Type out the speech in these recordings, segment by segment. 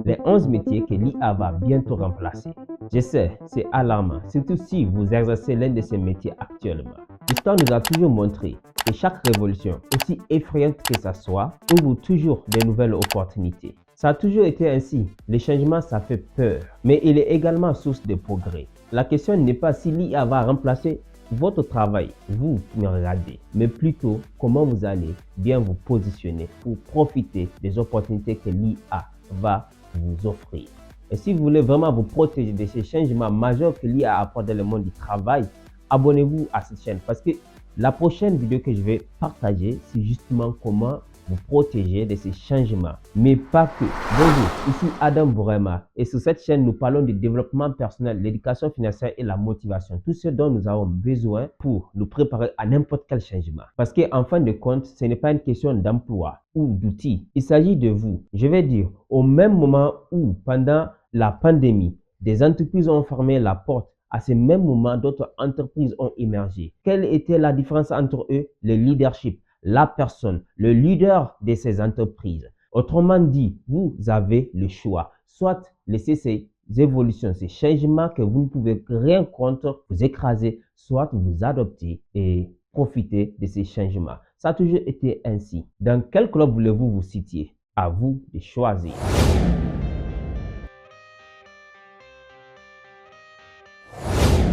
les 11 métiers que l'IA va bientôt remplacer. Je sais, c'est alarmant, surtout si vous exercez l'un de ces métiers actuellement. L'histoire nous a toujours montré que chaque révolution, aussi effrayante que ça soit, ouvre toujours de nouvelles opportunités. Ça a toujours été ainsi. Les changements, ça fait peur, mais il est également source de progrès. La question n'est pas si l'IA va remplacer votre travail, vous qui me regardez, mais plutôt comment vous allez bien vous positionner pour profiter des opportunités que l'IA va vous offrir. Et si vous voulez vraiment vous protéger de ces changements majeurs que l'IA apporte dans le monde du travail, abonnez-vous à cette chaîne parce que la prochaine vidéo que je vais partager, c'est justement comment vous protéger de ces changements, mais pas que. Bonjour, ici Adam Bourema et sur cette chaîne, nous parlons du développement personnel, l'éducation financière et la motivation. Tout ce dont nous avons besoin pour nous préparer à n'importe quel changement. Parce qu'en fin de compte, ce n'est pas une question d'emploi ou d'outils. Il s'agit de vous. Je vais dire, au même moment où, pendant la pandémie, des entreprises ont fermé la porte, à ce même moment, d'autres entreprises ont émergé. Quelle était la différence entre eux? Le leadership. La personne, le leader de ces entreprises. Autrement dit, vous avez le choix. Soit laisser ces évolutions, ces changements que vous ne pouvez rien contre, vous écraser, soit vous adopter et profiter de ces changements. Ça a toujours été ainsi. Dans quel club voulez-vous vous situer? À vous de choisir.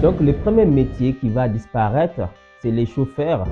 Donc, le premier métier qui va disparaître, c'est les chauffeurs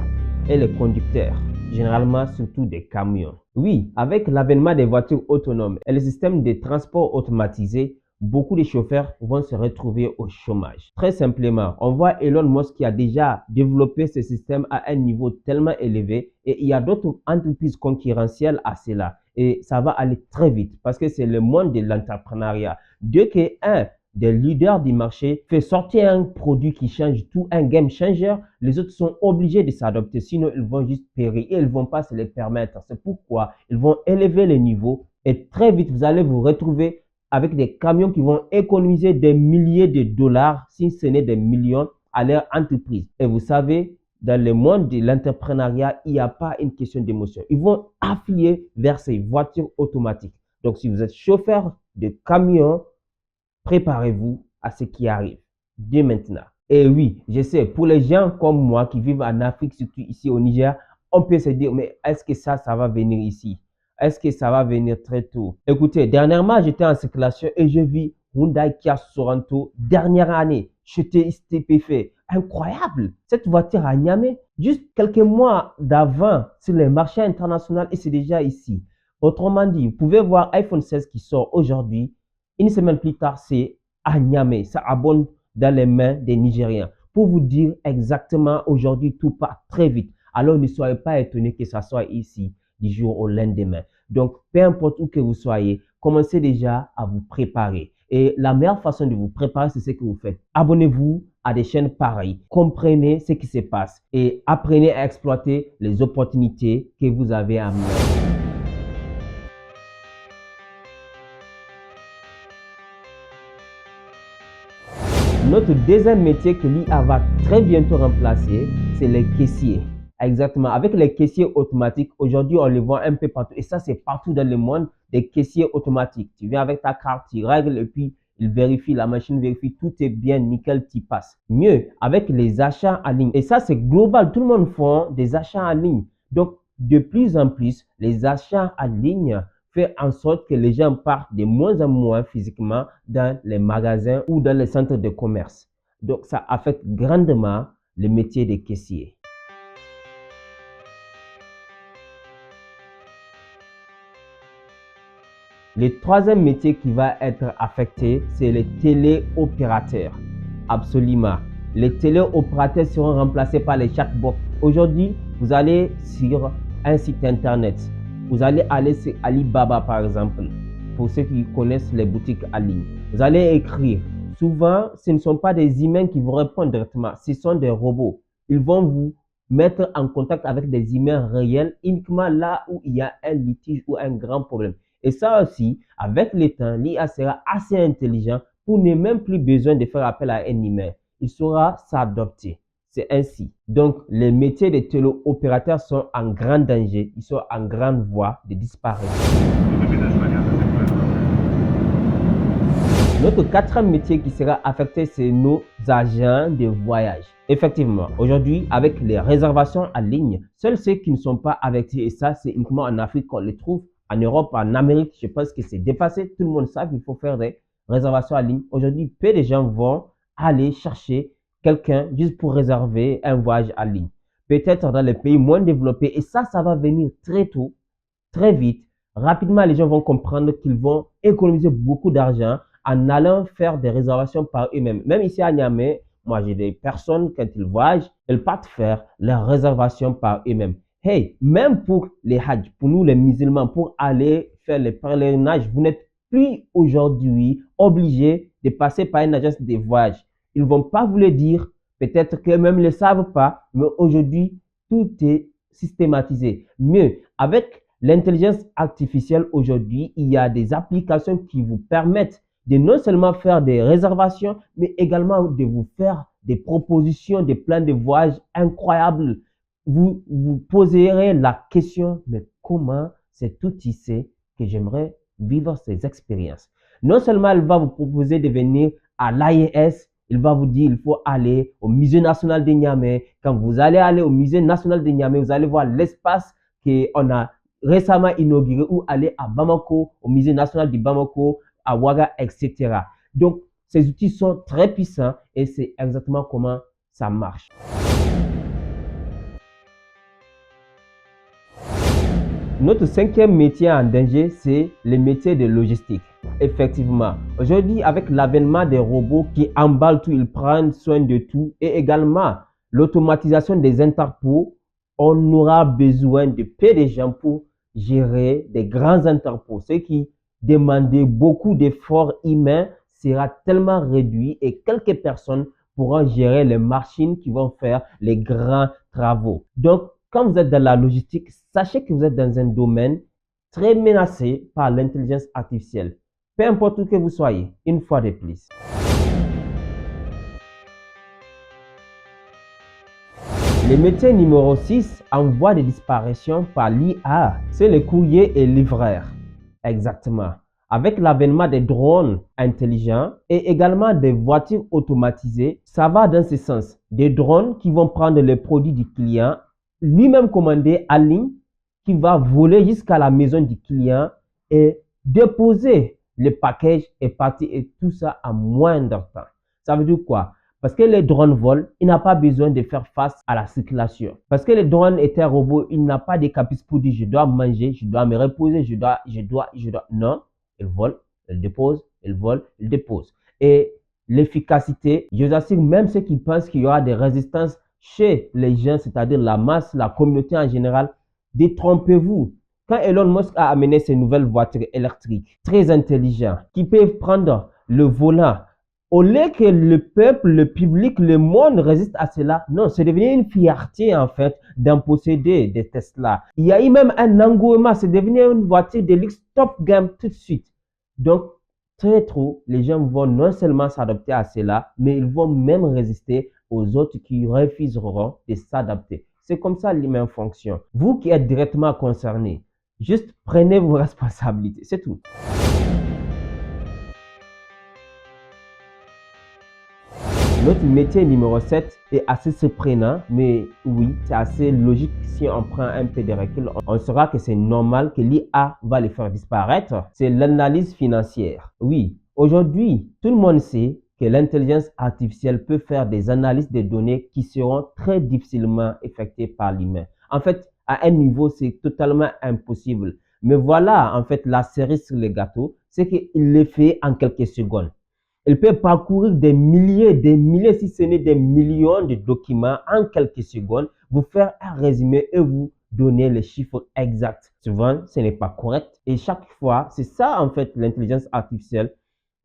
et les conducteurs, généralement surtout des camions. Oui, avec l'avènement des voitures autonomes et les systèmes de transport automatisés, beaucoup de chauffeurs vont se retrouver au chômage. Très simplement, on voit Elon Musk qui a déjà développé ce système à un niveau tellement élevé et il y a d'autres entreprises concurrentielles à cela. Et ça va aller très vite parce que c'est le monde de l'entrepreneuriat. Dès qu'un des leaders du marché fait sortir un produit qui change tout, un game changer, les autres sont obligés de s'adapter, sinon ils vont juste périr et ils ne vont pas se les permettre. C'est pourquoi ils vont élever les niveaux et très vite vous allez vous retrouver avec des camions qui vont économiser des milliers de dollars, si ce n'est des millions, à leur entreprise. Et vous savez, dans le monde de l'entrepreneuriat, il n'y a pas une question d'émotion. Ils vont affilier vers ces voitures automatiques. Donc si vous êtes chauffeur de camion, préparez-vous à ce qui arrive dès maintenant. Et oui, je sais, pour les gens comme moi qui vivent en Afrique, surtout ici au Niger, on peut se dire, mais est-ce que ça va venir ici? Est-ce que ça va venir très tôt? Écoutez, dernièrement, j'étais en circulation et je vis Hyundai Kia Sorento, dernière année, j'étais stupéfait. Incroyable! Cette voiture à Niamey, juste quelques mois d'avant sur les marchés internationaux et c'est déjà ici. Autrement dit, vous pouvez voir iPhone 16 qui sort aujourd'hui. Une semaine plus tard, c'est à Niamey. Ça abonde dans les mains des Nigériens. Pour vous dire exactement, aujourd'hui, tout part très vite. Alors, ne soyez pas étonnés que ça soit ici du jour au lendemain. Donc, peu importe où que vous soyez, commencez déjà à vous préparer. Et la meilleure façon de vous préparer, c'est ce que vous faites. Abonnez-vous à des chaînes pareilles. Comprenez ce qui se passe et apprenez à exploiter les opportunités que vous avez à mener. Notre deuxième métier que l'IA va très bientôt remplacer, c'est les caissiers. Exactement. Avec les caissiers automatiques, aujourd'hui, on les voit un peu partout. Et ça, c'est partout dans le monde, des caissiers automatiques. Tu viens avec ta carte, tu règles et puis il vérifie, la machine vérifie, tout est bien, nickel, tu passes. Mieux, avec les achats en ligne. Et ça, c'est global. Tout le monde fait des achats en ligne. Donc, de plus en plus, les achats en ligne fait en sorte que les gens partent de moins en moins physiquement dans les magasins ou dans les centres de commerce. Donc, ça affecte grandement le métier des caissiers. Le troisième métier qui va être affecté, c'est les téléopérateurs. Absolument. Les téléopérateurs seront remplacés par les chatbots. Aujourd'hui, vous allez sur un site internet. Vous allez aller sur Alibaba par exemple, pour ceux qui connaissent les boutiques en ligne. Vous allez écrire. Souvent, ce ne sont pas des humains qui vous répondent directement, ce sont des robots. Ils vont vous mettre en contact avec des humains réels uniquement là où il y a un litige ou un grand problème. Et ça aussi, avec le temps, l'IA sera assez intelligent pour ne même plus besoin de faire appel à un humain. Il saura s'adapter. C'est ainsi. Donc, les métiers de téléopérateurs sont en grand danger. Ils sont en grande voie de disparaître. Notre quatrième métier qui sera affecté, c'est nos agents de voyage. Effectivement, aujourd'hui, avec les réservations en ligne, seuls ceux qui ne sont pas avertis, et ça, c'est uniquement en Afrique qu'on les trouve. En Europe, en Amérique, je pense que c'est dépassé. Tout le monde sait qu'il faut faire des réservations en ligne. Aujourd'hui, peu de gens vont aller chercher quelqu'un juste pour réserver un voyage en ligne. Peut-être dans les pays moins développés, et ça va venir très tôt, très vite. Rapidement, les gens vont comprendre qu'ils vont économiser beaucoup d'argent en allant faire des réservations par eux-mêmes. Même ici à Niamey, moi j'ai des personnes, quand ils voyagent, elles partent faire leurs réservations par eux-mêmes. Hey, même pour les Hajj, pour nous les musulmans, pour aller faire les pèlerinages, vous n'êtes plus aujourd'hui obligé de passer par une agence de voyage. Ils ne vont pas vous le dire, peut-être qu'eux-mêmes ne le savent pas, mais aujourd'hui, tout est systématisé. Mieux, avec l'intelligence artificielle aujourd'hui, il y a des applications qui vous permettent de non seulement faire des réservations, mais également de vous faire des propositions, des plans de voyage incroyables. Vous vous poserez la question, mais comment cet outil sait que j'aimerais vivre ces expériences? Non seulement elle va vous proposer de venir à l'AIS, il va vous dire il faut aller au Musée national de Niamey. Quand vous allez aller au Musée national de Niamey, vous allez voir l'espace qu'on a récemment inauguré ou aller à Bamako, au Musée national de Bamako, à Ouaga, etc. Donc, ces outils sont très puissants et c'est exactement comment ça marche. Notre cinquième métier en danger, c'est le métier de logistique. Effectivement, aujourd'hui, avec l'avènement des robots qui emballent tout, ils prennent soin de tout, et également l'automatisation des entrepôts, on aura besoin de peu de gens pour gérer des grands entrepôts. Ce qui demandait beaucoup d'efforts humains sera tellement réduit et quelques personnes pourront gérer les machines qui vont faire les grands travaux. Donc, quand vous êtes dans la logistique, sachez que vous êtes dans un domaine très menacé par l'intelligence artificielle. Peu importe où que vous soyez, une fois de plus. Le métier numéro 6 en voie de disparition par l'IA, c'est le courrier et livreur. Exactement. Avec l'avènement des drones intelligents et également des voitures automatisées, ça va dans ce sens. Des drones qui vont prendre les produits du client, lui-même commandé en ligne, qui va voler jusqu'à la maison du client et déposer le package et partir et tout ça en moindre temps. Ça veut dire quoi? Parce que les drones volent, il n'a pas besoin de faire face à la circulation. Parce que les drones est un robot, il n'a pas de caprice pour dire je dois manger, je dois me reposer, je dois. Non, il vole, il dépose, il vole, il dépose. Et l'efficacité, je vous assure, même ceux qui pensent qu'il y aura des résistances chez les gens, c'est-à-dire la masse, la communauté en général, détrompez-vous. Quand Elon Musk a amené ces nouvelles voitures électriques très intelligentes qui peuvent prendre le volant, au lieu que le peuple, le public, le monde résiste à cela, non, c'est devenu une fierté en fait d'en posséder des Tesla. Il y a eu même un engouement, c'est devenu une voiture de luxe top gamme tout de suite. Donc, très tôt, les gens vont non seulement s'adapter à cela, mais ils vont même résister aux autres qui refuseront de s'adapter. C'est comme ça l'humain fonctionne. Vous qui êtes directement concernés, juste prenez vos responsabilités, c'est tout. Notre métier numéro 7 est assez surprenant, mais oui, c'est assez logique si on prend un peu de recul. On saura que c'est normal que l'IA va les faire disparaître. C'est l'analyse financière. Oui, aujourd'hui, tout le monde sait que l'intelligence artificielle peut faire des analyses de données qui seront très difficilement effectuées par l'humain. En fait, à un niveau, c'est totalement impossible. Mais voilà, en fait, la cerise sur le gâteau, c'est qu'il le fait en quelques secondes. Il peut parcourir des milliers, si ce n'est des millions de documents en quelques secondes, vous faire un résumé et vous donner les chiffres exacts. Souvent, ce n'est pas correct. Et chaque fois, c'est ça en fait l'intelligence artificielle.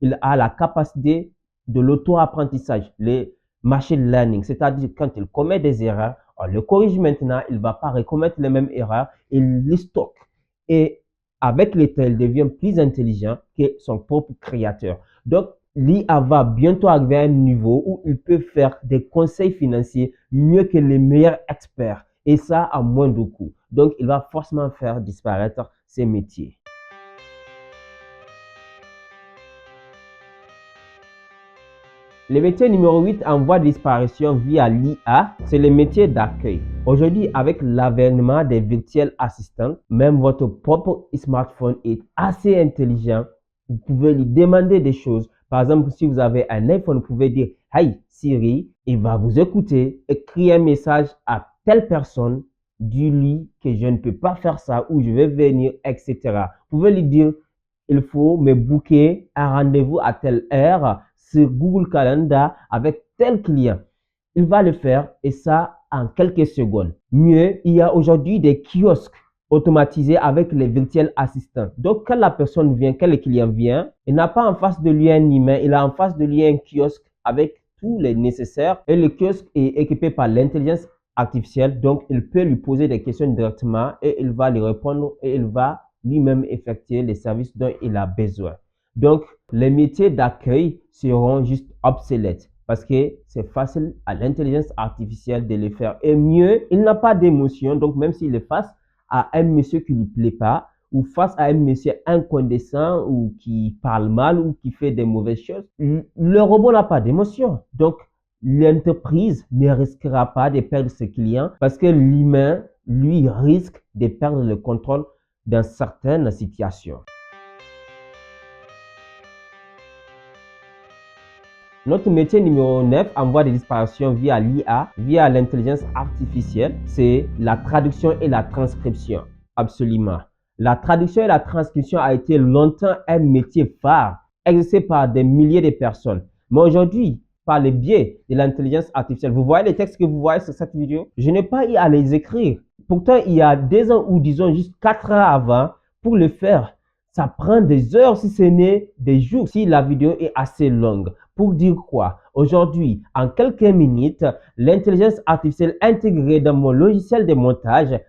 Il a la capacité de l'auto-apprentissage, le machine learning. C'est-à-dire quand il commet des erreurs, on le corrige maintenant, il ne va pas recommettre les mêmes erreurs, il les stocke. Et avec le temps, il devient plus intelligent que son propre créateur. Donc, l'IA va bientôt arriver à un niveau où il peut faire des conseils financiers mieux que les meilleurs experts. Et ça à moins de coûts. Donc, il va forcément faire disparaître ces métiers. Le métier numéro 8 en voie de disparition via l'IA, c'est le métier d'accueil. Aujourd'hui, avec l'avènement des virtuels assistants, même votre propre smartphone est assez intelligent. Vous pouvez lui demander des choses. Par exemple, si vous avez un iPhone, vous pouvez dire « Hey Siri », il va vous écouter, écrire un message à telle personne, dis-lui que je ne peux pas faire ça ou je vais venir, etc. Vous pouvez lui dire « Il faut me booker un rendez-vous à telle heure sur Google Calendar avec tel client ». Il va le faire et ça en quelques secondes. Mieux, il y a aujourd'hui des kiosques automatisés avec les virtuels assistants. Donc, quand la personne vient, quand le client vient, il n'a pas en face de lui un humain, il a en face de lui un kiosque avec tous les nécessaires. Et le kiosque est équipé par l'intelligence artificielle. Donc, il peut lui poser des questions directement et il va lui répondre et il va lui-même effectuer les services dont il a besoin. Donc, les métiers d'accueil seront juste obsolètes parce que c'est facile à l'intelligence artificielle de les faire. Et mieux, il n'a pas d'émotion. Donc, même s'il est face à un monsieur qui ne lui plaît pas ou face à un monsieur incandescent ou qui parle mal ou qui fait des mauvaises choses, le robot n'a pas d'émotion. Donc, l'entreprise ne risquera pas de perdre ses clients parce que l'humain, lui, risque de perdre le contrôle dans certaines situations. Notre métier numéro 9 en voie de disparition via l'IA, via l'intelligence artificielle, c'est la traduction et la transcription. Absolument. La traduction et la transcription a été longtemps un métier phare exercé par des milliers de personnes. Mais aujourd'hui, par le biais de l'intelligence artificielle, vous voyez les textes que vous voyez sur cette vidéo? Je n'ai pas eu à les écrire. Pourtant, il y a 2 ans ou disons juste 4 ans avant, pour le faire, ça prend des heures si ce n'est des jours, si la vidéo est assez longue. Pour dire quoi? Aujourd'hui, en quelques minutes, l'intelligence artificielle intégrée dans mon logiciel de montage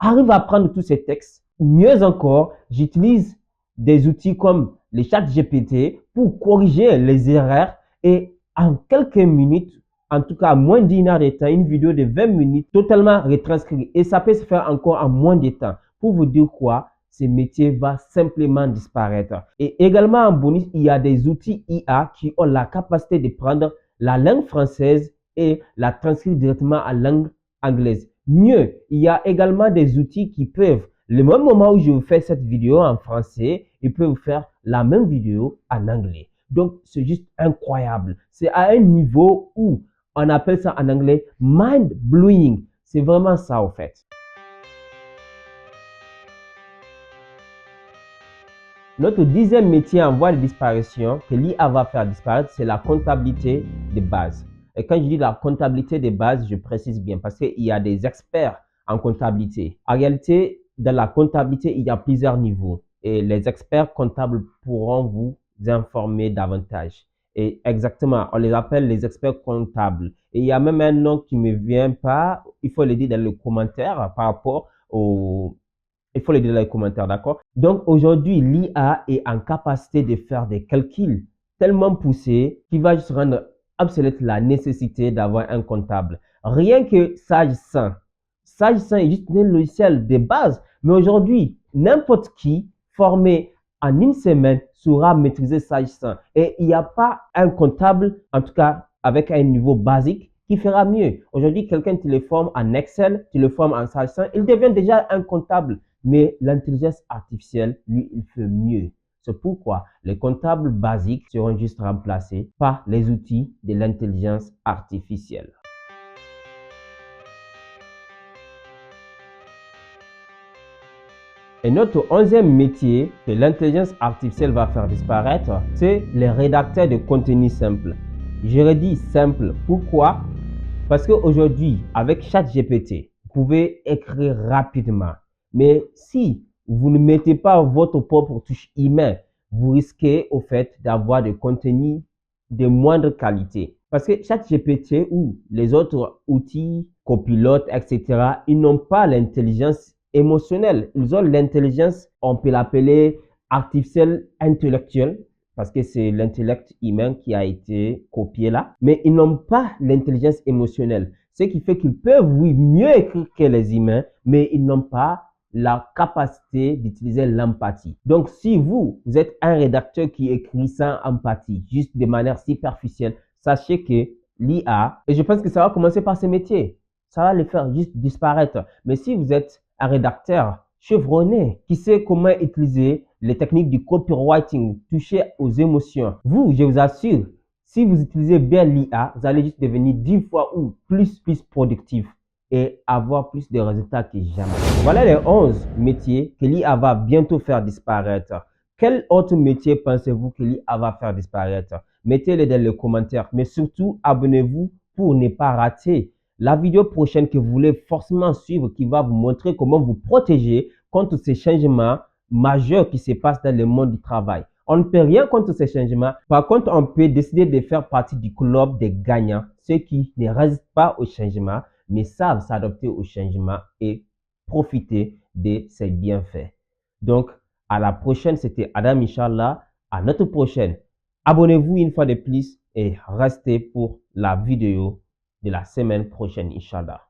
arrive à prendre tous ces textes. Mieux encore, j'utilise des outils comme les ChatGPT pour corriger les erreurs et en quelques minutes, en tout cas moins d'1 heure de temps, une vidéo de 20 minutes totalement retranscrite. Et ça peut se faire encore en moins de temps. Pour vous dire quoi? Ce métier va simplement disparaître. Et également en bonus, il y a des outils IA qui ont la capacité de prendre la langue française et la transcrire directement en langue anglaise. Mieux, il y a également des outils qui peuvent, le même moment où je vous fais cette vidéo en français, ils peuvent vous faire la même vidéo en anglais. Donc, c'est juste incroyable. C'est à un niveau où on appelle ça en anglais mind-blowing. C'est vraiment ça au fait. Notre 10e métier en voie de disparition que l'IA va faire disparaître, c'est la comptabilité de base. Et quand je dis la comptabilité de base, je précise bien parce qu'il y a des experts en comptabilité. En réalité, dans la comptabilité, il y a plusieurs niveaux et les experts comptables pourront vous informer davantage. Et exactement, on les appelle les experts comptables. Et il y a même un nom qui ne me vient pas, il faut le dire dans le commentaire par rapport au... Il faut le dire dans les commentaires, d'accord? Donc, aujourd'hui, l'IA est en capacité de faire des calculs tellement poussés qu'il va juste rendre obsolète la nécessité d'avoir un comptable. Rien que Sage 100. Sage 100 est juste un logiciel de base. Mais aujourd'hui, n'importe qui formé en une semaine saura maîtriser Sage 100. Et il n'y a pas un comptable, en tout cas avec un niveau basique, qui fera mieux. Aujourd'hui, quelqu'un qui le forme en Excel, qui le forme en Sage 100, il devient déjà un comptable. Mais l'intelligence artificielle, lui, il fait mieux. C'est pourquoi les comptables basiques seront juste remplacés par les outils de l'intelligence artificielle. Et notre 11e métier que l'intelligence artificielle va faire disparaître, c'est les rédacteurs de contenu simple. Je redis simple. Pourquoi? Parce qu'aujourd'hui, avec ChatGPT, vous pouvez écrire rapidement. Mais si vous ne mettez pas votre propre touche humaine, vous risquez au fait d'avoir des contenus de moindre qualité. Parce que ChatGPT ou les autres outils, copilotes, etc., ils n'ont pas l'intelligence émotionnelle. Ils ont l'intelligence, on peut l'appeler artificielle intellectuelle, parce que c'est l'intellect humain qui a été copié là. Mais ils n'ont pas l'intelligence émotionnelle. Ce qui fait qu'ils peuvent, oui, mieux écrire que les humains, mais ils n'ont pas la capacité d'utiliser l'empathie. Donc, si vous êtes un rédacteur qui écrit sans empathie, juste de manière superficielle, sachez que l'IA, et je pense que ça va commencer par ces métiers, ça va les faire juste disparaître. Mais si vous êtes un rédacteur chevronné qui sait comment utiliser les techniques du copywriting, toucher aux émotions, vous, je vous assure, si vous utilisez bien l'IA, vous allez juste devenir 10 fois ou plus productif et avoir plus de résultats que jamais. Voilà les 11 métiers que l'IA va bientôt faire disparaître. Quel autre métier pensez-vous que l'IA va faire disparaître? Mettez-les dans les commentaires, mais surtout abonnez-vous pour ne pas rater la vidéo prochaine que vous voulez forcément suivre, qui va vous montrer comment vous protéger contre ces changements majeurs qui se passent dans le monde du travail. On ne peut rien contre ces changements. Par contre, on peut décider de faire partie du club des gagnants, ceux qui ne résistent pas au changement, mais savent s'adapter au changement et profiter de ses bienfaits. Donc, à la prochaine, c'était Adam Inch'Allah. À notre prochaine. Abonnez-vous une fois de plus et restez pour la vidéo de la semaine prochaine, Inch'Allah.